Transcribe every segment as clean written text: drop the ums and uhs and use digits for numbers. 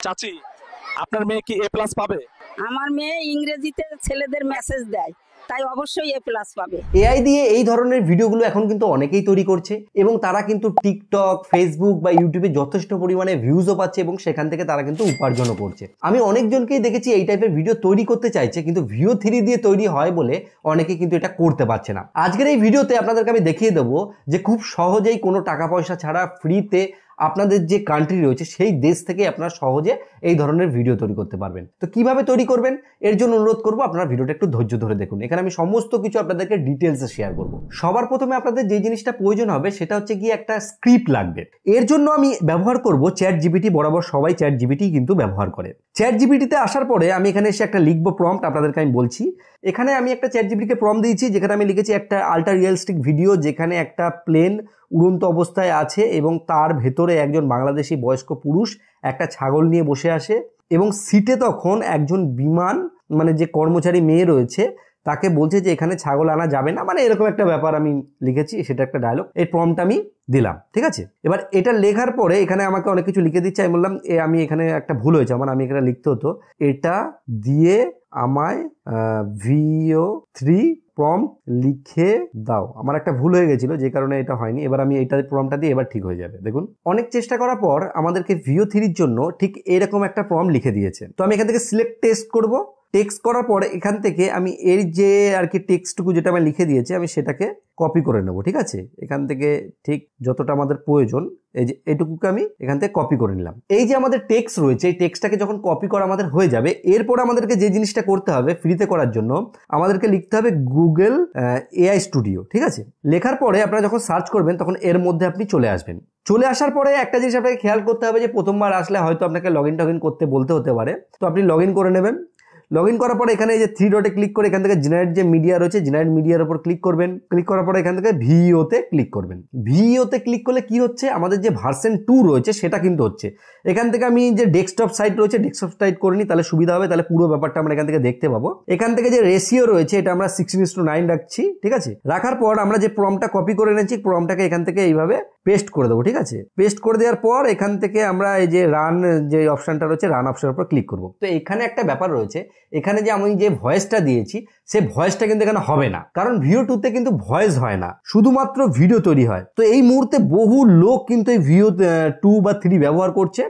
চাচি, আপনার মেয়ে কি A+ পাবে? আমার মেয়ে ইংরেজিতে ছেলেদের মেসেজ দেয়, তাই অবশ্যই A+ পাবে। এআই দিয়ে এই ধরনের ভিডিওগুলো এখন কিন্তু অনেকেই তৈরি করছে এবং তারা কিন্তু টিকটক, ফেসবুক বা ইউটিউবে যথেষ্ট পরিমাণে ভিউজও পাচ্ছে এবং সেখান থেকে তারা কিন্তু উপার্জনও করছে। আমি অনেকজনকেই দেখেছি এই টাইপের ভিডিও তৈরি করতে চাইছে, কিন্তু VO3 দিয়ে তৈরি হয় বলে অনেকে কিন্তু এটা করতে পারছে না। আজকের এই ভিডিওতে আপনাদেরকে আমি দেখিয়ে দেবো যে খুব সহজেই কোনো টাকা পয়সা ছাড়া ফ্রিতে আপনাদের যে কান্ট্রি রয়েছে সেই দেশ থেকে আপনারা সহজে এই ধরনের ভিডিও তৈরি করতে পারবেন। তো কিভাবে তৈরি করবেন এর জন্য অনুরোধ করবো আপনারা ভিডিওটা একটু ধৈর্য ধরে দেখুন। এখানে আমি সমস্ত কিছু আপনাদেরকে ডিটেলসে শেয়ার করব। সবার প্রথমে আপনাদের যে জিনিসটা প্রয়োজন হবে সেটা হচ্ছে গিয়ে একটা স্ক্রিপ্ট লাগবে। এর জন্য আমি ব্যবহার করব ChatGPT। বরাবর সবাই ChatGPT কিন্তু ব্যবহার করে। ChatGPT-তে আসার পরে আমি এখানে এসে একটা লিখবো প্রম্পট, আপনাদেরকে আমি বলছি। এখানে আমি একটা ChatGPT-কে প্রম্পট দিয়েছি, যেখানে আমি লিখেছি একটা আল্ট্রা রিয়েলিস্টিক ভিডিও যেখানে একটা প্লেন উড়ন্ত অবস্থায় আছে এবং তার ভেতরে একজন বাংলাদেশি বয়স্ক পুরুষ একটা ছাগল নিয়ে বসে আসে এবং সিটে তখন একজন বিমান মানে যে কর্মচারী মেয়ে রয়েছে তাকে বলছে যে এখানে ছাগল আনা যাবে না, মানে এরকম একটা ব্যাপার আমি লিখেছি, সেটা একটা ডায়লগ। এই প্রম্পট আমি দিলাম, ঠিক আছে। এবার এটা লেখার পরে এখানে আমাকে অনেক কিছু লিখে দিচ্ছে। আমি বললাম আমি এখানে একটা ভুল হয়েছে আমার, আমি এখানে লিখতে হতো এটা দিয়ে আমায় VO3 প্রম্পট লিখে দাও। আমার একটা ভুল হয়ে গেছিল যে কারণে এটা হয়নি। এবার আমি এইটা প্রম্পটটা দিয়ে এবার ঠিক হয়ে যাবে। দেখুন অনেক চেষ্টা করার পর আমাদেরকে VO3-র জন্য ঠিক এরকম একটা প্রম্পট লিখে দিয়েছে। তো আমি এখান থেকে সিলেক্ট টেক্সট করব। টেক্সট করার পরে এখান থেকে আমি এর যে আর কি টেক্সটটুকু যেটা আমি লিখে দিয়েছি আমি সেটাকে কপি করে নেব, ঠিক আছে। এখান থেকে ঠিক যতটা আমাদের প্রয়োজন এই যে এটুকুকে আমি এখান থেকে কপি করে নিলাম। এই যে আমাদের টেক্সট রয়েছে এই টেক্সটটাকে যখন কপি করা আমাদের হয়ে যাবে, এরপর আমাদেরকে যে জিনিসটা করতে হবে ফ্রিতে করার জন্য আমাদেরকে লিখতে হবে গুগল AI স্টুডিও, ঠিক আছে। লেখার পরে আপনারা যখন সার্চ করবেন তখন এর মধ্যে আপনি চলে আসবেন। চলে আসার পরে একটা জিনিস আপনাকে খেয়াল করতে হবে যে প্রথমবার আসলে হয়তো আপনাকে লগ ইন করতে বলতে হতে পারে, তো আপনি লগ ইন করে নেবেন। লগ ইন করার পরে এখানে এই যে 3 ডটে ক্লিক করে এখান থেকে জেনারেট যে মিডিয়া রয়েছে জেনারেট মিডিয়ার উপর ক্লিক করবেন। ক্লিক করার পরে এখান থেকে ভিওতে ক্লিক করবেন। ভিওতে ক্লিক করলে কি হচ্ছে, আমাদের যে ভার্সন 2 রয়েছে সেটা কিন্তু হচ্ছে। এখান থেকে আমি যে ডেস্কটপ সাইট রয়েছে ডেস্কটপ সাইট করে নিই, তাহলে সুবিধা হবে, তাহলে পুরো ব্যাপারটা আমরা এখান থেকে দেখতে পাবো। এখান থেকে যে রেশিও রয়েছে এটা আমরা 16:9 রাখছি, ঠিক আছে। রাখার পর আমরা যে প্রম্পটটা কপি করে এনেছি প্রম্পটটাকে এখান থেকে এইভাবে পেস্ট করে দেবো, ঠিক আছে। পেস্ট করে দেওয়ার পর এখান থেকে আমরা এই যে রান যে অপশনটা রয়েছে রান অপশনের উপর ক্লিক করব। তো এখানে একটা ব্যাপার রয়েছে, এখানে যে আমি যে ভয়েসটা দিয়েছি সেই ভয়েসটা কিন্তু এখানে হবে না, কারণ VO2-তে কিন্তু ভয়েস হয় না, শুধুমাত্র ভিডিও তৈরি হয়। তো এই মুহূর্তে বহু লোক কিন্তু এই VO2 বা 3 ব্যবহার করছে,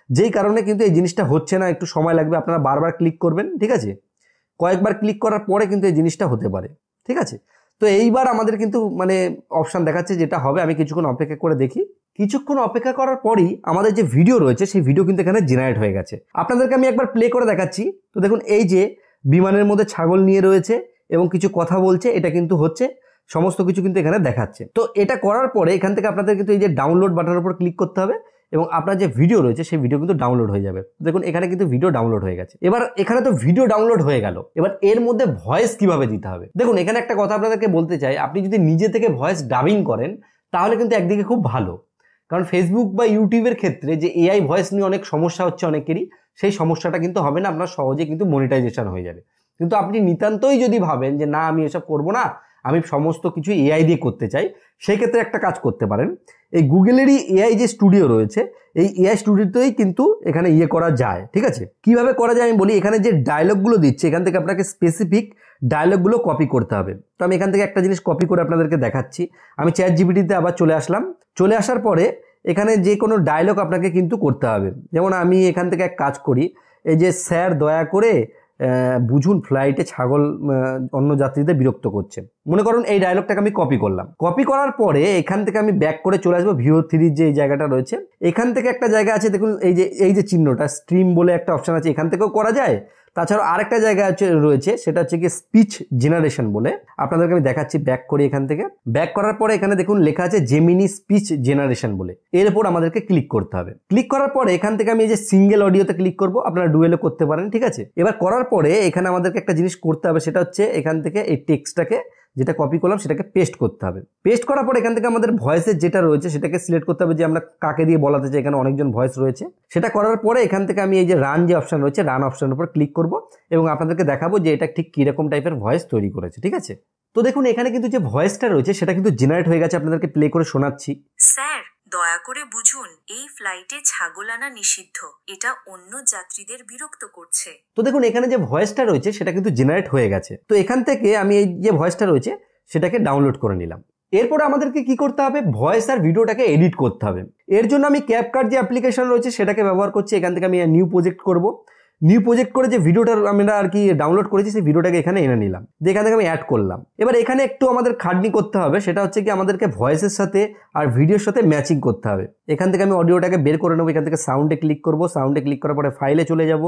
যেই কারণে কিন্তু এই জিনিসটা হচ্ছে না, একটু সময় লাগবে। আপনারা বারবার ক্লিক করবেন, ঠিক আছে। কয়েকবার ক্লিক করার পরে কিন্তু এই জিনিসটা হতে পারে, ঠিক আছে। তো এইবার আমাদের কিন্তু মানে অপশান দেখাচ্ছে যেটা হবে। আমি কিছুক্ষণ অপেক্ষা করে দেখি। কিছুক্ষণ অপেক্ষা করার পরই আমাদের যে ভিডিও রয়েছে সেই ভিডিও কিন্তু এখানে জেনারেট হয়ে গেছে। আপনাদেরকে আমি একবার প্লে করে দেখাচ্ছি। তো দেখুন এই যে বিমানের মধ্যে ছাগল নিয়ে রয়েছে এবং কিছু কথা বলছে, এটা কিন্তু হচ্ছে, সমস্ত কিছু কিন্তু এখানে দেখাচ্ছে। তো এটা করার পরে এখান থেকে আপনাদের কিন্তু এই যে ডাউনলোড বাটনের উপর ক্লিক করতে হবে এবং আপনার যে ভিডিও রয়েছে সেই ভিডিও কিন্তু ডাউনলোড হয়ে যাবে। দেখুন এখানে কিন্তু ভিডিও ডাউনলোড হয়ে গেছে। এবার এখানে তো ভিডিও ডাউনলোড হয়ে গেল, এবার এর মধ্যে ভয়েস কিভাবে দিতে হবে। দেখুন এখানে একটা কথা আপনাদেরকে বলতে চাই, আপনি যদি নিজে থেকে ভয়েস ডাবিং করেন তাহলে কিন্তু একদিকে খুব ভালো, কারণ ফেসবুক বা ইউটিউবের ক্ষেত্রে যে AI ভয়েস নিয়ে অনেক সমস্যা হচ্ছে অনেকেরই, সেই সমস্যাটা কিন্তু হবে না, আপনার সহজে কিন্তু মনিটাইজেশন হয়ে যাবে। কিন্তু আপনি নিতান্তই যদি ভাবেন যে না আমি এসব করব না, আমি সমস্ত কিছু AI দিয়ে করতে চাই, সেক্ষেত্রে একটা কাজ করতে পারেন। এই গুগলেরই AI যে স্টুডিও রয়েছে এই AI স্টুডিওতেই কিন্তু এখানে করা যায়, ঠিক আছে। কিভাবে করা যায় আমি বলি। এখানে যে ডায়লগগুলো দিচ্ছে এখান থেকে আপনাকে স্পেসিফিক ডায়লগগুলো কপি করতে হবে। তো আমি এখান থেকে একটা জিনিস কপি করে আপনাদেরকে দেখাচ্ছি। আমি ChatGPT-তে আবার চলে আসলাম। চলে আসার পরে এখানে যে কোনো ডায়লগ আপনাকে কিন্তু করতে হবে। যেমন আমি এখান থেকে এক কাজ করি, এই যে স্যার দয়া করে বুঝুন ফ্লাইটে ছাগল অন্য যাত্রীদের বিরক্ত করছে, মনে করুন এই ডায়লগটাকে আমি কপি করলাম। কপি করার পরে এখান থেকে আমি ব্যাক করে চলে আসবো VO3-র যে এই জায়গাটা রয়েছে। এখান থেকে একটা জায়গা আছে দেখুন, এই যে চিহ্নটা স্ট্রিম বলে একটা অপশন আছে, এখান থেকেও করা যায়। তাছাড়া আরেকটা জায়গা রয়েছে সেটা হচ্ছে কি স্পিচ জেনারেশন বলে, আপনাদেরকে আমি দেখাচ্ছি। ব্যাক করি, এখান থেকে ব্যাক করার পরে এখানে দেখুন লেখা আছে জেমিনি স্পিচ জেনারেশন বলে, এর উপর আমাদেরকে ক্লিক করতে হবে। ক্লিক করার পরে এখান থেকে আমি এই যে সিঙ্গেল অডিওতে ক্লিক করব, আপনারা ডুয়েলও করতে পারেন, ঠিক আছে। এবার করার পরে এখানে আমাদেরকে একটা জিনিস করতে হবে, সেটা হচ্ছে এখান থেকে এই টেক্সটটাকে যেটা কপি করলাম সেটাকে পেস্ট করতে হবে। পেস্ট করার পর এখান থেকে আমাদের ভয়েসের যেটা রয়েছে সেটাকে সিলেক্ট করতে হবে যে আমরা কাকে দিয়ে বলাতে চাই, এখানে অনেকজন ভয়েস রয়েছে। সেটা করার পরে এখান থেকে আমি এই যে রান যে অপশন রয়েছে রান অপশনের উপর ক্লিক করব এবং আপনাদেরকে দেখাবো যে এটা ঠিক কিরকম টাইপের ভয়েস তৈরি করেছে, ঠিক আছে। তো দেখুন এখানে কিন্তু যে ভয়েসটা রয়েছে সেটা কিন্তু জেনারেট হয়ে গেছে, আপনাদেরকে প্লে করে শোনাচ্ছি। স্যার দয়া করে বুঝুন এই ফ্লাইটে ছাগল আনা নিষিদ্ধ। এটা অন্য যাত্রীদের বিরক্ত করছে। তো দেখুন এখানে যে ভয়েসটা রয়েছে সেটা কিন্তু জেনারেট হয়ে গেছে। তো এখান থেকে আমি এই যে ভয়েসটা রয়েছে সেটাকে ডাউনলোড করে নিলাম। এরপরে আমাদেরকে কি করতে হবে, ভয়েস আর ভিডিওটাকে এডিট করতে হবে। এর জন্য আমি ক্যাপকাট যে অ্যাপ্লিকেশন রয়েছে সেটাকে ব্যবহার করছি। এখান থেকে আমি নিউ প্রজেক্ট করব। নিউ প্রজেক্ট করে যে ভিডিওটা আমরা আর কি ডাউনলোড করেছি সেই ভিডিওটাকে এখানে এনে নিলাম, এখান থেকে আমি অ্যাড করলাম। এবার এখানে একটু আমাদের খাটনি করতে হবে, সেটা হচ্ছে কি আমাদেরকে ভয়েসের সাথে আর ভিডিওর সাথে ম্যাচিং করতে হবে। এখান থেকে আমি অডিওটাকে বের করে নেবো। এখান থেকে সাউন্ডে ক্লিক করব। সাউন্ডে ক্লিক করার পরে ফাইলে চলে যাব।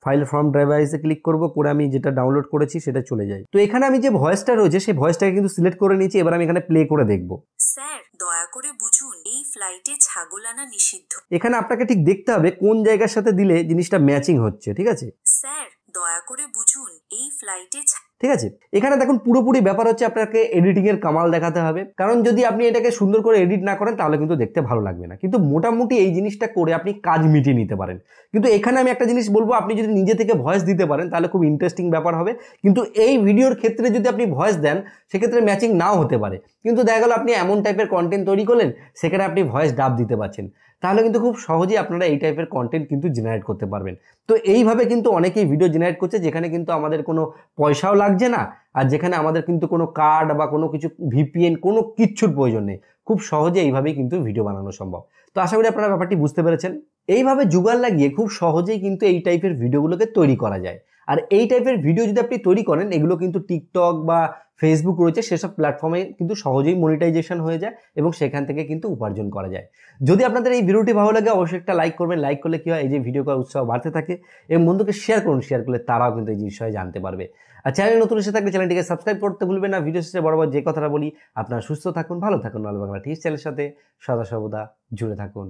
ফাইল ফ্রম ডিভাইসে ক্লিক করব, করে আমি যেটা ডাউনলোড করেছি সেটা চলে যায়। তো এখানে আমি যে ভয়েসটা রয়েছে সেই ভয়েসটাকে কিন্তু সিলেক্ট করে নিয়েছি। এবার আমি এখানে প্লে করে দেখব। স্যার দয়া করে বুঝুন এই ফ্লাইটে ছাগল আনা নিষিদ্ধ। এখানে আপনাকে ঠিক দেখতে হবে কোন জায়গার সাথে দিলে জিনিসটা ম্যাচিং হচ্ছে, ঠিক আছে? স্যার দয়া করে বুঝুন এই ফ্লাইটে ঠিক আছে, এখানে দেখুন পুরোপুরি ব্যাপার হচ্ছে আপনাকে এডিটিং এর কামাল দেখাতে হবে। কারণ যদি আপনি এটাকে সুন্দর করে এডিট না করেন তাহলে কিন্তু দেখতে ভালো লাগবে না। কিন্তু মোটামুটি এই জিনিসটা করে আপনি কাজ মিটিয়ে নিতে পারেন। কিন্তু এখানে আমি একটা জিনিস বলবো, আপনি যদি নিজে থেকে ভয়েস দিতে পারেন তাহলে খুব ইন্টারেস্টিং ব্যাপার হবে। কিন্তু এই ভিডিওর ক্ষেত্রে যদি আপনি ভয়েস দেন সেক্ষেত্রে ম্যাচিং নাও হতে পারে। কিন্তু দেখা গেল আপনি এমন টাইপের কন্টেন্ট তৈরি করলেন সেখানে আপনি ভয়েস ডাব দিতে পারছেন, তাহলে কিন্তু খুব সহজেই আপনারা এই টাইপের কন্টেন্ট কিন্তু জেনারেট করতে পারবেন। তো এইভাবে কিন্তু অনেকেই ভিডিও জেনারেট করছে যেখানে কিন্তু আমাদের কোনো পয়সাও লাগছে না, আর যেখানে আমাদের কিন্তু কোনো কার্ড বা কোনো কিছু ভিপিএন কোনো কিচ্ছুর প্রয়োজন নেই। খুব সহজে এইভাবেই কিন্তু ভিডিও বানানো সম্ভব। তো আশা করি আপনারা ব্যাপারটি বুঝতে পেরেছেন। এইভাবে জুগাড় লাগিয়ে খুব সহজেই কিন্তু এই টাইপের ভিডিওগুলোকে তৈরি করা যায়। আর এই টাইপের ভিডিও যদি আপনি তৈরি করেন, এগুলো কিন্তু টিকটক বা ফেসবুক রয়েছে সেসব প্ল্যাটফর্মে কিন্তু সহজেই মনিটাইজেশন হয়ে যায় এবং সেখান থেকে কিন্তু উপার্জন করা যায়। যদি আপনাদের এই ভিডিওটি ভালো লাগে অবশ্যই একটা লাইক করবেন। লাইক করলে কি হয়, এই যে ভিডিও করার উৎসাহ বাড়তে থাকে এবং বন্ধুকে শেয়ার করুন। শেয়ার করলে তারাও কিন্তু এই বিষয়ে জানতে পারবে। আর চ্যানেল নতুন এসে থাকলে চ্যানেলটিকে সাবস্ক্রাইব করতে ভুলবেন না। ভিডিও শেষে বরাবর যে কথাটা বলি, আপনারা সুস্থ থাকুন, ভালো থাকুন, আল বাংলা টিভি চ্যানেলের সাথে সদা সর্বদা জুড়ে থাকুন।